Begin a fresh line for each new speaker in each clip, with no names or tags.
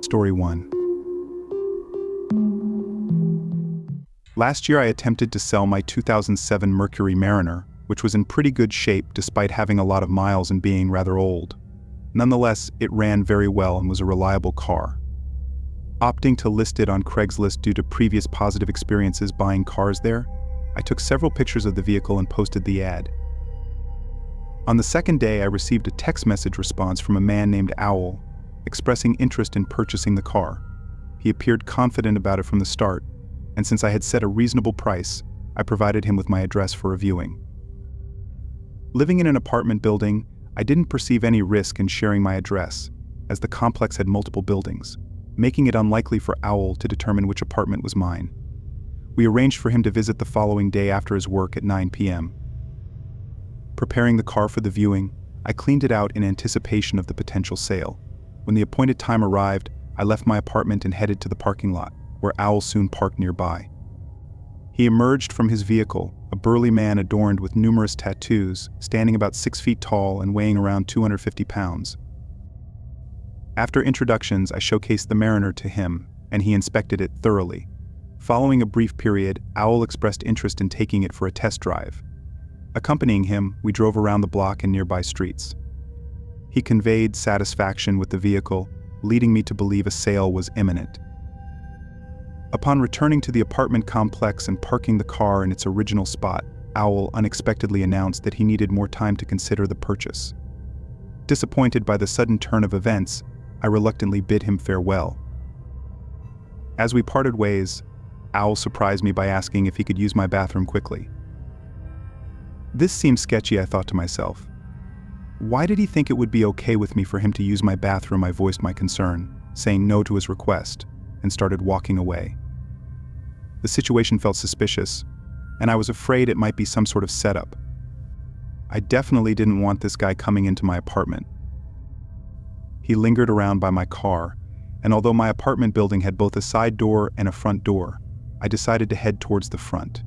Story 1. Last year I attempted to sell my 2007 Mercury Mariner, which was in pretty good shape despite having a lot of miles and being rather old. Nonetheless, it ran very well and was a reliable car. Opting to list it on Craigslist due to previous positive experiences buying cars there, I took several pictures of the vehicle and posted the ad. On the second day, I received a text message response from a man named Owl, expressing interest in purchasing the car. He appeared confident about it from the start, and since I had set a reasonable price, I provided him with my address for a viewing. Living in an apartment building, I didn't perceive any risk in sharing my address, as the complex had multiple buildings, making it unlikely for Owl to determine which apartment was mine. We arranged for him to visit the following day after his work at 9 p.m. Preparing the car for the viewing, I cleaned it out in anticipation of the potential sale. When the appointed time arrived, I left my apartment and headed to the parking lot, where Owl soon parked nearby. He emerged from his vehicle, a burly man adorned with numerous tattoos, standing about 6 feet tall and weighing around 250 pounds. After introductions, I showcased the Mariner to him, and he inspected it thoroughly. Following a brief period, Owl expressed interest in taking it for a test drive. Accompanying him, we drove around the block and nearby streets. He conveyed satisfaction with the vehicle, leading me to believe a sale was imminent. Upon returning to the apartment complex and parking the car in its original spot, Owl unexpectedly announced that he needed more time to consider the purchase. Disappointed by the sudden turn of events, I reluctantly bid him farewell. As we parted ways, Owl surprised me by asking if he could use my bathroom quickly. This seemed sketchy, I thought to myself. Why did he think it would be okay with me for him to use my bathroom? I voiced my concern, saying no to his request, and started walking away. The situation felt suspicious, and I was afraid it might be some sort of setup. I definitely didn't want this guy coming into my apartment. He lingered around by my car, and although my apartment building had both a side door and a front door, I decided to head towards the front.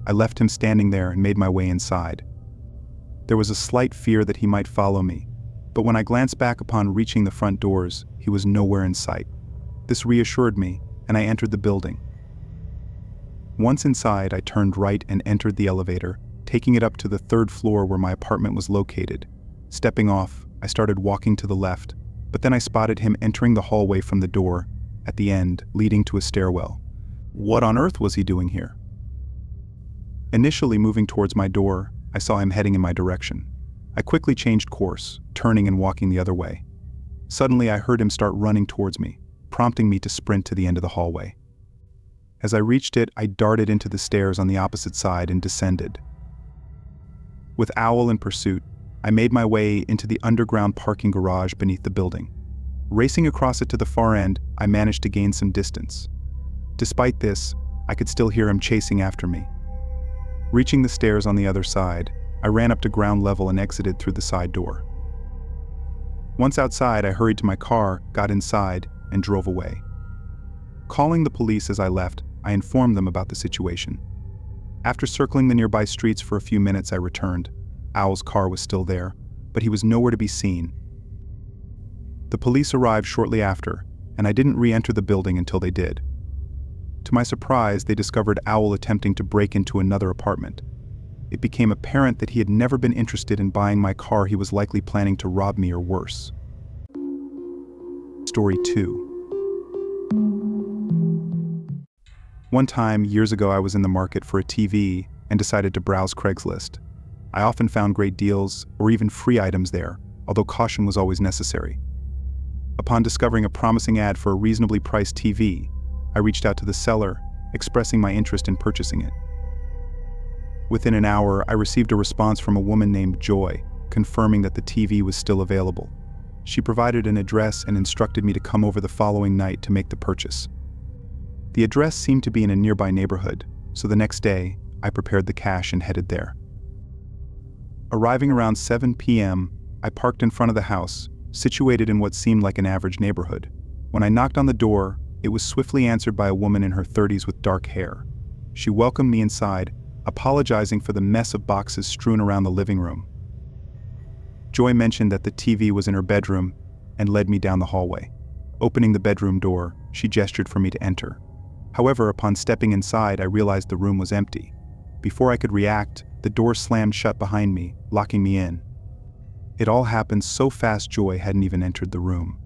I left him standing there and made my way inside. There was a slight fear that he might follow me, but when I glanced back upon reaching the front doors, he was nowhere in sight. This reassured me, and I entered the building. Once inside, I turned right and entered the elevator, taking it up to the 3rd floor where my apartment was located. Stepping off, I started walking to the left, but then I spotted him entering the hallway from the door, at the end, leading to a stairwell. What on earth was he doing here? Initially moving towards my door, I saw him heading in my direction. I quickly changed course, turning and walking the other way. Suddenly, I heard him start running towards me, prompting me to sprint to the end of the hallway. As I reached it, I darted into the stairs on the opposite side and descended. With Owl in pursuit, I made my way into the underground parking garage beneath the building. Racing across it to the far end, I managed to gain some distance. Despite this, I could still hear him chasing after me. Reaching the stairs on the other side, I ran up to ground level and exited through the side door. Once outside, I hurried to my car, got inside, and drove away. Calling the police as I left, I informed them about the situation. After circling the nearby streets for a few minutes, I returned. Owl's car was still there, but he was nowhere to be seen. The police arrived shortly after, and I didn't re-enter the building until they did. To my surprise, they discovered Owl attempting to break into another apartment. It became apparent that he had never been interested in buying my car. He was likely planning to rob me or worse. Story 2. One time, years ago, I was in the market for a TV and decided to browse Craigslist. I often found great deals or even free items there, although caution was always necessary. Upon discovering a promising ad for a reasonably priced TV, I reached out to the seller, expressing my interest in purchasing it. Within an hour, I received a response from a woman named Joy, confirming that the TV was still available. She provided an address and instructed me to come over the following night to make the purchase. The address seemed to be in a nearby neighborhood, so the next day, I prepared the cash and headed there. Arriving around 7 p.m., I parked in front of the house, situated in what seemed like an average neighborhood. When I knocked on the door, it was swiftly answered by a woman in her 30s with dark hair. She welcomed me inside, apologizing for the mess of boxes strewn around the living room. Joy mentioned that the TV was in her bedroom and led me down the hallway. Opening the bedroom door, she gestured for me to enter. However, upon stepping inside, I realized the room was empty. Before I could react, the door slammed shut behind me, locking me in. It all happened so fast Joy hadn't even entered the room.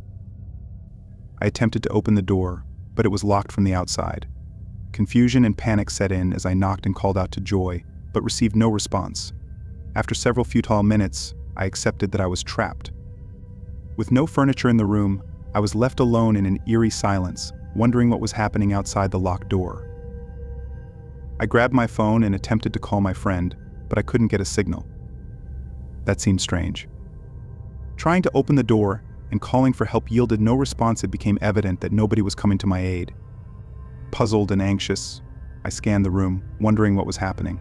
I attempted to open the door, but it was locked from the outside. Confusion and panic set in as I knocked and called out to Joy, but received no response. After several futile minutes, I accepted that I was trapped. With no furniture in the room, I was left alone in an eerie silence, wondering what was happening outside the locked door. I grabbed my phone and attempted to call my friend, but I couldn't get a signal. That seemed strange. Trying to open the door and calling for help yielded no response. It became evident that nobody was coming to my aid. Puzzled and anxious, I scanned the room, wondering what was happening.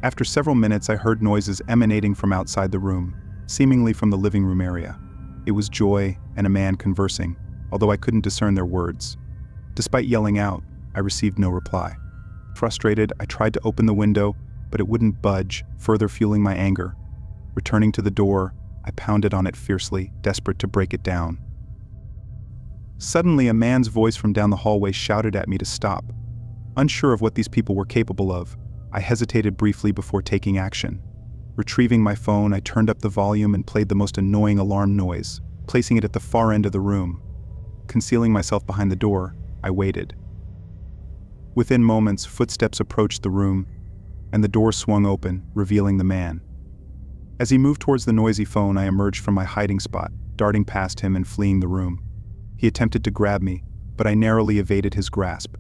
After several minutes, I heard noises emanating from outside the room, seemingly from the living room area. It was Joy and a man conversing, although I couldn't discern their words. Despite yelling out, I received no reply. Frustrated, I tried to open the window, but it wouldn't budge, further fueling my anger. Returning to the door, I pounded on it fiercely, desperate to break it down. Suddenly, a man's voice from down the hallway shouted at me to stop. Unsure of what these people were capable of, I hesitated briefly before taking action. Retrieving my phone, I turned up the volume and played the most annoying alarm noise, placing it at the far end of the room. Concealing myself behind the door, I waited. Within moments, footsteps approached the room, and the door swung open, revealing the man. As he moved towards the noisy phone, I emerged from my hiding spot, darting past him and fleeing the room. He attempted to grab me, but I narrowly evaded his grasp.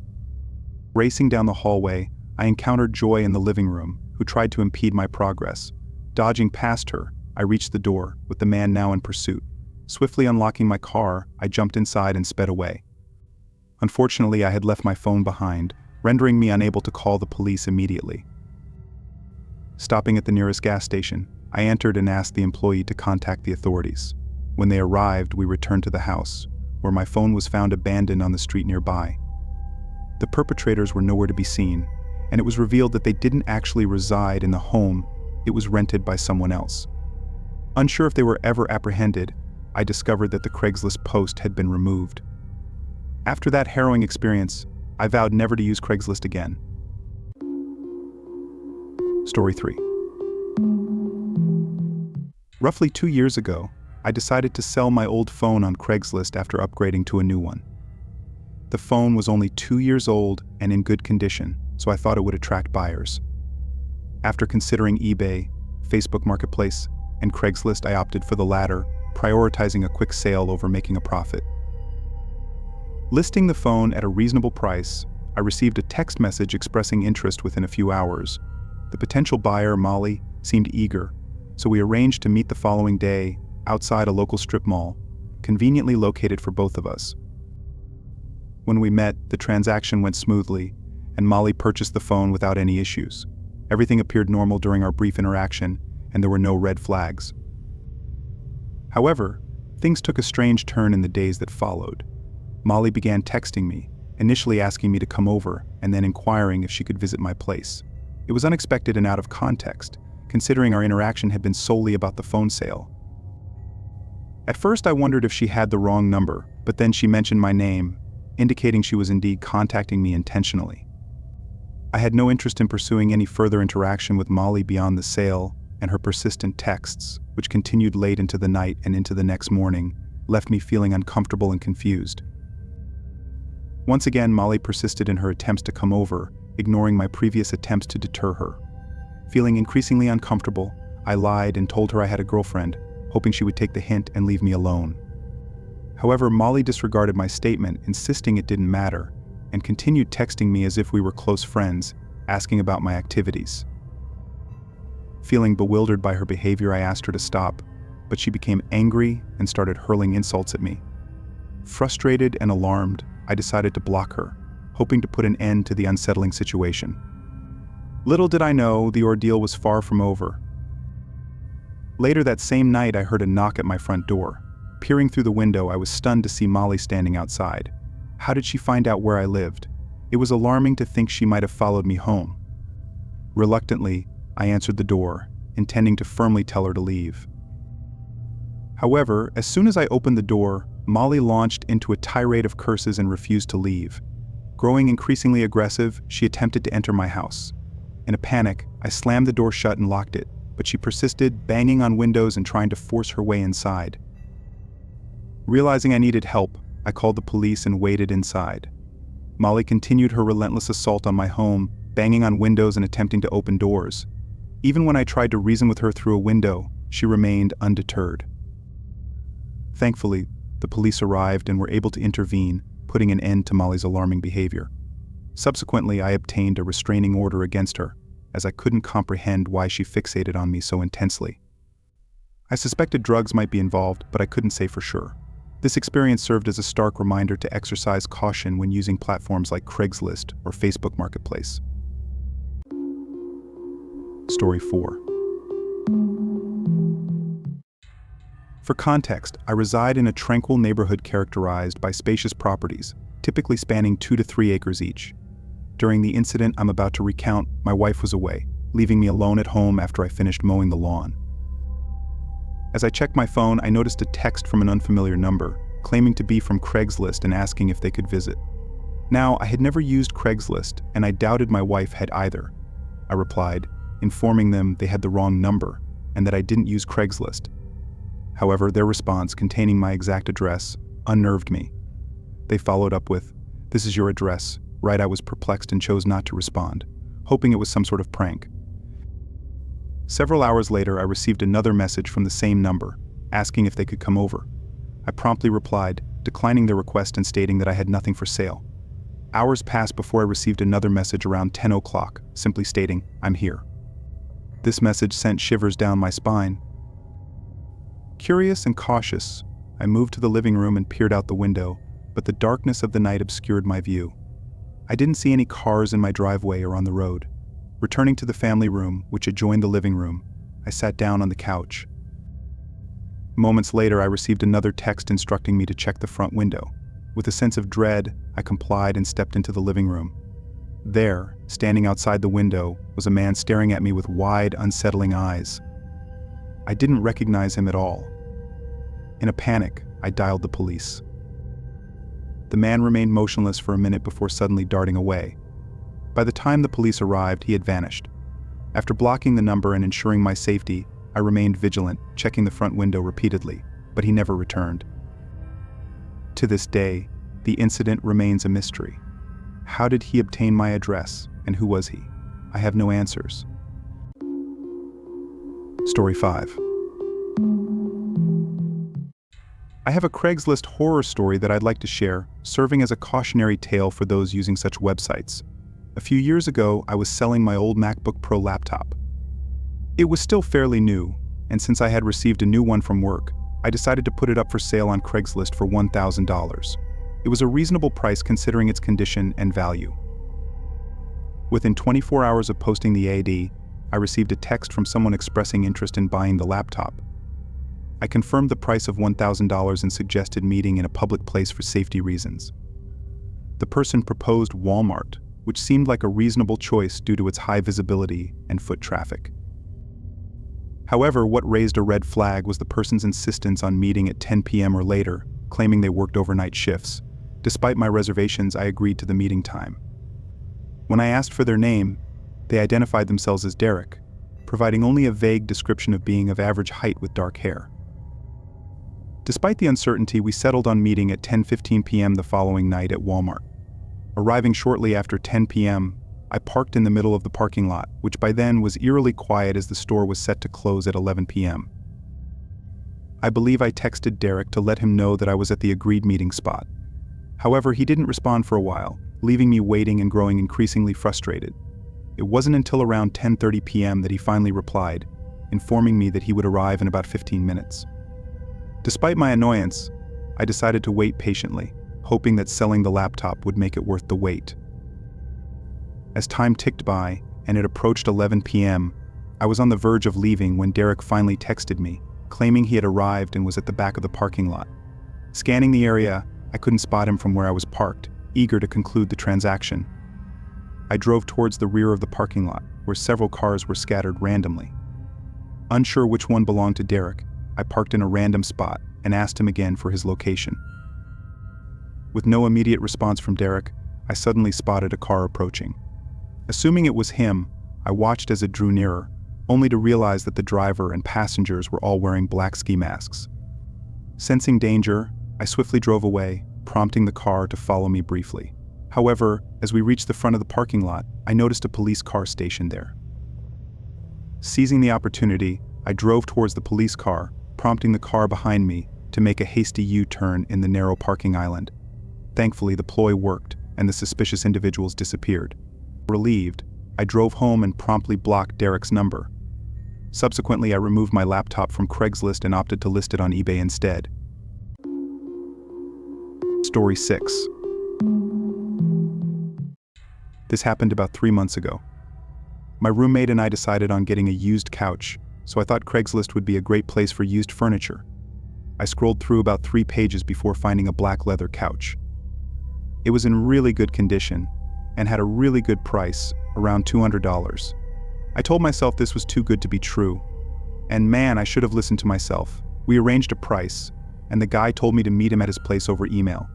Racing down the hallway, I encountered Joy in the living room, who tried to impede my progress. Dodging past her, I reached the door, with the man now in pursuit. Swiftly unlocking my car, I jumped inside and sped away. Unfortunately, I had left my phone behind, rendering me unable to call the police immediately. Stopping at the nearest gas station, I entered and asked the employee to contact the authorities. When they arrived, we returned to the house, where my phone was found abandoned on the street nearby. The perpetrators were nowhere to be seen, and it was revealed that they didn't actually reside in the home. It was rented by someone else. Unsure if they were ever apprehended, I discovered that the Craigslist post had been removed. After that harrowing experience, I vowed never to use Craigslist again. Story 3. Roughly 2 years ago, I decided to sell my old phone on Craigslist after upgrading to a new one. The phone was only 2 years old and in good condition, so I thought it would attract buyers. After considering eBay, Facebook Marketplace, and Craigslist, I opted for the latter, prioritizing a quick sale over making a profit. Listing the phone at a reasonable price, I received a text message expressing interest within a few hours. The potential buyer, Molly, seemed eager, so we arranged to meet the following day outside a local strip mall, conveniently located for both of us. When we met, the transaction went smoothly, and Molly purchased the phone without any issues. Everything appeared normal during our brief interaction, and there were no red flags. However, things took a strange turn in the days that followed. Molly began texting me, initially asking me to come over, and then inquiring if she could visit my place. It was unexpected and out of context, considering our interaction had been solely about the phone sale. At first I wondered if she had the wrong number, but then she mentioned my name, indicating she was indeed contacting me intentionally. I had no interest in pursuing any further interaction with Molly beyond the sale, and her persistent texts, which continued late into the night and into the next morning, left me feeling uncomfortable and confused. Once again, Molly persisted in her attempts to come over, ignoring my previous attempts to deter her. Feeling increasingly uncomfortable, I lied and told her I had a girlfriend, hoping she would take the hint and leave me alone. However, Molly disregarded my statement, insisting it didn't matter, and continued texting me as if we were close friends, asking about my activities. Feeling bewildered by her behavior, I asked her to stop, but she became angry and started hurling insults at me. Frustrated and alarmed, I decided to block her, hoping to put an end to the unsettling situation. Little did I know, the ordeal was far from over. Later that same night, I heard a knock at my front door. Peering through the window, I was stunned to see Molly standing outside. How did she find out where I lived? It was alarming to think she might have followed me home. Reluctantly, I answered the door, intending to firmly tell her to leave. However, as soon as I opened the door, Molly launched into a tirade of curses and refused to leave. Growing increasingly aggressive, she attempted to enter my house. In a panic, I slammed the door shut and locked it, but she persisted, banging on windows and trying to force her way inside. Realizing I needed help, I called the police and waited inside. Molly continued her relentless assault on my home, banging on windows and attempting to open doors. Even when I tried to reason with her through a window, she remained undeterred. Thankfully, the police arrived and were able to intervene, putting an end to Molly's alarming behavior. Subsequently, I obtained a restraining order against her, as I couldn't comprehend why she fixated on me so intensely. I suspected drugs might be involved, but I couldn't say for sure. This experience served as a stark reminder to exercise caution when using platforms like Craigslist or Facebook Marketplace. Story 4. For context, I reside in a tranquil neighborhood characterized by spacious properties, typically spanning 2 to 3 acres each. During the incident I'm about to recount, my wife was away, leaving me alone at home after I finished mowing the lawn. As I checked my phone, I noticed a text from an unfamiliar number, claiming to be from Craigslist and asking if they could visit. Now, I had never used Craigslist, and I doubted my wife had either. I replied, informing them they had the wrong number, and that I didn't use Craigslist. However, their response, containing my exact address, unnerved me. They followed up with, "This is your address," right? I was perplexed and chose not to respond, hoping it was some sort of prank. Several hours later, I received another message from the same number, asking if they could come over. I promptly replied, declining their request and stating that I had nothing for sale. Hours passed before I received another message around 10 o'clock, simply stating, "I'm here." This message sent shivers down my spine. Curious and cautious, I moved to the living room and peered out the window, but the darkness of the night obscured my view. I didn't see any cars in my driveway or on the road. Returning to the family room, which adjoined the living room, I sat down on the couch. Moments later, I received another text instructing me to check the front window. With a sense of dread, I complied and stepped into the living room. There, standing outside the window, was a man staring at me with wide, unsettling eyes. I didn't recognize him at all. In a panic, I dialed the police. The man remained motionless for a minute before suddenly darting away. By the time the police arrived, he had vanished. After blocking the number and ensuring my safety, I remained vigilant, checking the front window repeatedly, but he never returned. To this day, the incident remains a mystery. How did he obtain my address, and who was he? I have no answers. Story 5. I have a Craigslist horror story that I'd like to share, serving as a cautionary tale for those using such websites. A few years ago, I was selling my old MacBook Pro laptop. It was still fairly new, and since I had received a new one from work, I decided to put it up for sale on Craigslist for $1,000. It was a reasonable price considering its condition and value. Within 24 hours of posting the ad, I received a text from someone expressing interest in buying the laptop. I confirmed the price of $1,000 and suggested meeting in a public place for safety reasons. The person proposed Walmart, which seemed like a reasonable choice due to its high visibility and foot traffic. However, what raised a red flag was the person's insistence on meeting at 10 p.m. or later, claiming they worked overnight shifts. Despite my reservations, I agreed to the meeting time. When I asked for their name, they identified themselves as Derek, providing only a vague description of being of average height with dark hair. Despite the uncertainty, we settled on meeting at 10:15 p.m. the following night at Walmart. Arriving shortly after 10 p.m., I parked in the middle of the parking lot, which by then was eerily quiet as the store was set to close at 11 p.m. I believe I texted Derek to let him know that I was at the agreed meeting spot. However, he didn't respond for a while, leaving me waiting and growing increasingly frustrated. It wasn't until around 10:30 p.m. that he finally replied, informing me that he would arrive in about 15 minutes. Despite my annoyance, I decided to wait patiently, hoping that selling the laptop would make it worth the wait. As time ticked by and it approached 11 p.m., I was on the verge of leaving when Derek finally texted me, claiming he had arrived and was at the back of the parking lot. Scanning the area, I couldn't spot him from where I was parked, eager to conclude the transaction. I drove towards the rear of the parking lot, where several cars were scattered randomly. Unsure which one belonged to Derek, I parked in a random spot and asked him again for his location. With no immediate response from Derek, I suddenly spotted a car approaching. Assuming it was him, I watched as it drew nearer, only to realize that the driver and passengers were all wearing black ski masks. Sensing danger, I swiftly drove away, prompting the car to follow me briefly. However, as we reached the front of the parking lot, I noticed a police car stationed there. Seizing the opportunity, I drove towards the police car, prompting the car behind me to make a hasty U-turn in the narrow parking island. Thankfully, the ploy worked, and the suspicious individuals disappeared. Relieved, I drove home and promptly blocked Derek's number. Subsequently, I removed my laptop from Craigslist and opted to list it on eBay instead. Story 6. This happened about 3 months ago. My roommate and I decided on getting a used couch, so I thought Craigslist would be a great place for used furniture. I scrolled through about 3 pages before finding a black leather couch. It was in really good condition and had a really good price, around $200. I told myself this was too good to be true. And man, I should have listened to myself. We arranged a price, and the guy told me to meet him at his place over email.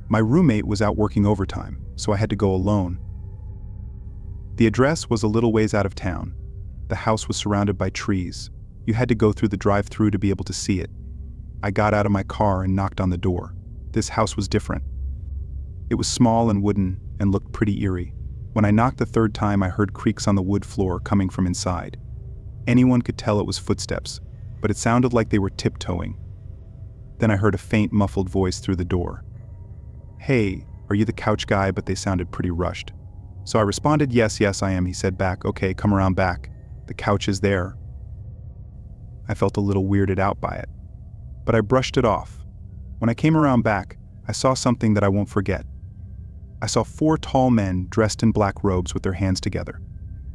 My roommate was out working overtime, so I had to go alone. The address was a little ways out of town. The house was surrounded by trees. You had to go through the drive-thru to be able to see it. I got out of my car and knocked on the door. This house was different. It was small and wooden and looked pretty eerie. When I knocked the 3rd time, I heard creaks on the wood floor coming from inside. Anyone could tell it was footsteps, but it sounded like they were tiptoeing. Then I heard a faint, muffled voice through the door. "Hey, are you the couch guy?" But they sounded pretty rushed. So I responded, yes, I am." He said back, "Okay, come around back. The couch is there." I felt a little weirded out by it, but I brushed it off. When I came around back, I saw something that I won't forget. I saw 4 tall men dressed in black robes with their hands together,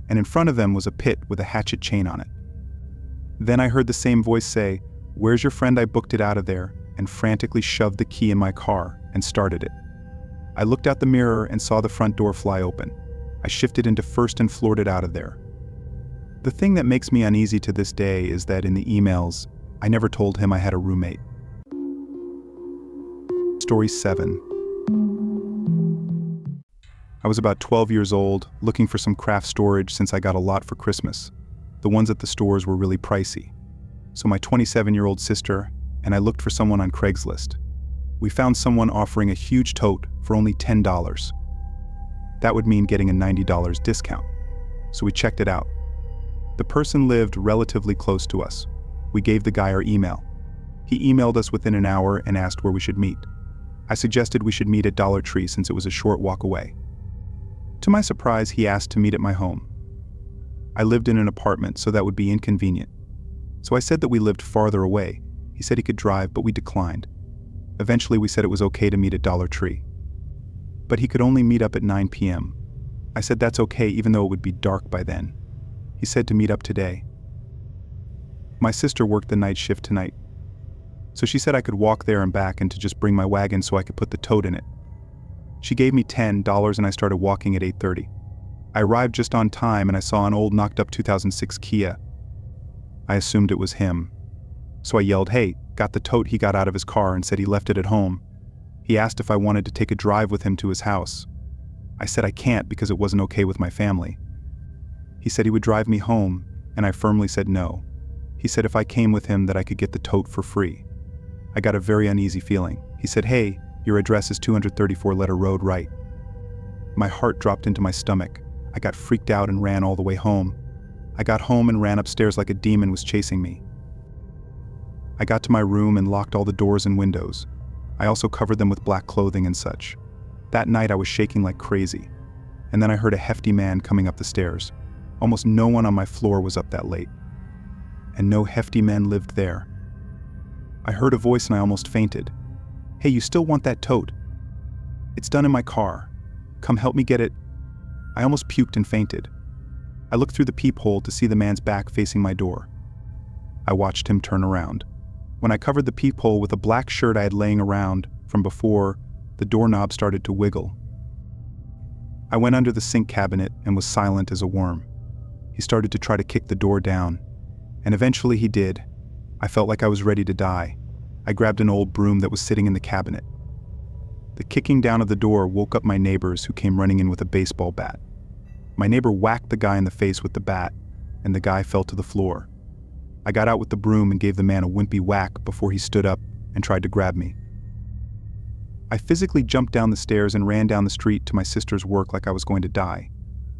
and in front of them was a pit with a hatchet chain on it. Then I heard the same voice say, "Where's your friend? I booked it out of there," and frantically shoved the key in my car and started it. I looked out the mirror and saw the front door fly open. I shifted into first and floored it out of there. The thing that makes me uneasy to this day is that in the emails, I never told him I had a roommate. Story 7. I was about 12 years old, looking for some craft storage since I got a lot for Christmas. The ones at the stores were really pricey. So my 27-year-old sister and I looked for someone on Craigslist. We found someone offering a huge tote for only $10. That would mean getting a $90 discount. So we checked it out. The person lived relatively close to us. We gave the guy our email. He emailed us within an hour and asked where we should meet. I suggested we should meet at Dollar Tree since it was a short walk away. To my surprise, he asked to meet at my home. I lived in an apartment, so that would be inconvenient. So I said that we lived farther away. He said he could drive, but we declined. Eventually, we said it was okay to meet at Dollar Tree. But he could only meet up at 9 p.m. I said that's okay, even though it would be dark by then. He said to meet up today. My sister worked the night shift tonight, so she said I could walk there and back and to just bring my wagon so I could put the tote in it. She gave me $10 and I started walking at 8:30. I arrived just on time and I saw an old knocked-up 2006 Kia. I assumed it was him. So I yelled, "Hey," got the tote. He got out of his car and said he left it at home. He asked if I wanted to take a drive with him to his house. I said I can't because it wasn't okay with my family. He said he would drive me home, and I firmly said no. He said if I came with him that I could get the tote for free. I got a very uneasy feeling. He said, "Hey, your address is 234 Letter Road, right?" My heart dropped into my stomach. I got freaked out and ran all the way home. I got home and ran upstairs like a demon was chasing me. I got to my room and locked all the doors and windows. I also covered them with black clothing and such. That night I was shaking like crazy. And then I heard a hefty man coming up the stairs. Almost no one on my floor was up that late. And no hefty men lived there. I heard a voice and I almost fainted. "Hey, you still want that tote? It's done in my car. Come help me get it." I almost puked and fainted. I looked through the peephole to see the man's back facing my door. I watched him turn around. When I covered the peephole with a black shirt I had laying around from before, the doorknob started to wiggle. I went under the sink cabinet and was silent as a worm. He started to try to kick the door down, and eventually he did. I felt like I was ready to die. I grabbed an old broom that was sitting in the cabinet. The The kicking down of the door woke up my neighbors, who came running in with a baseball bat. My neighbor whacked the guy in the face with the bat, and the guy fell to the floor. I got out with the broom and gave the man a wimpy whack before he stood up and tried to grab me. I physically jumped down the stairs and ran down the street to my sister's work like I was going to die.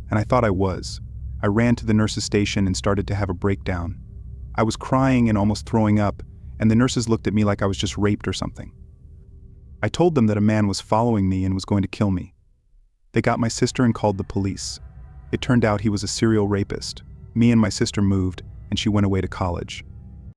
And I thought I was. I ran to the nurse's station and started to have a breakdown. I was crying and almost throwing up, and the nurses looked at me like I was just raped or something. I told them that a man was following me and was going to kill me. They got my sister and called the police. It turned out he was a serial rapist. Me and my sister moved, and she went away to college.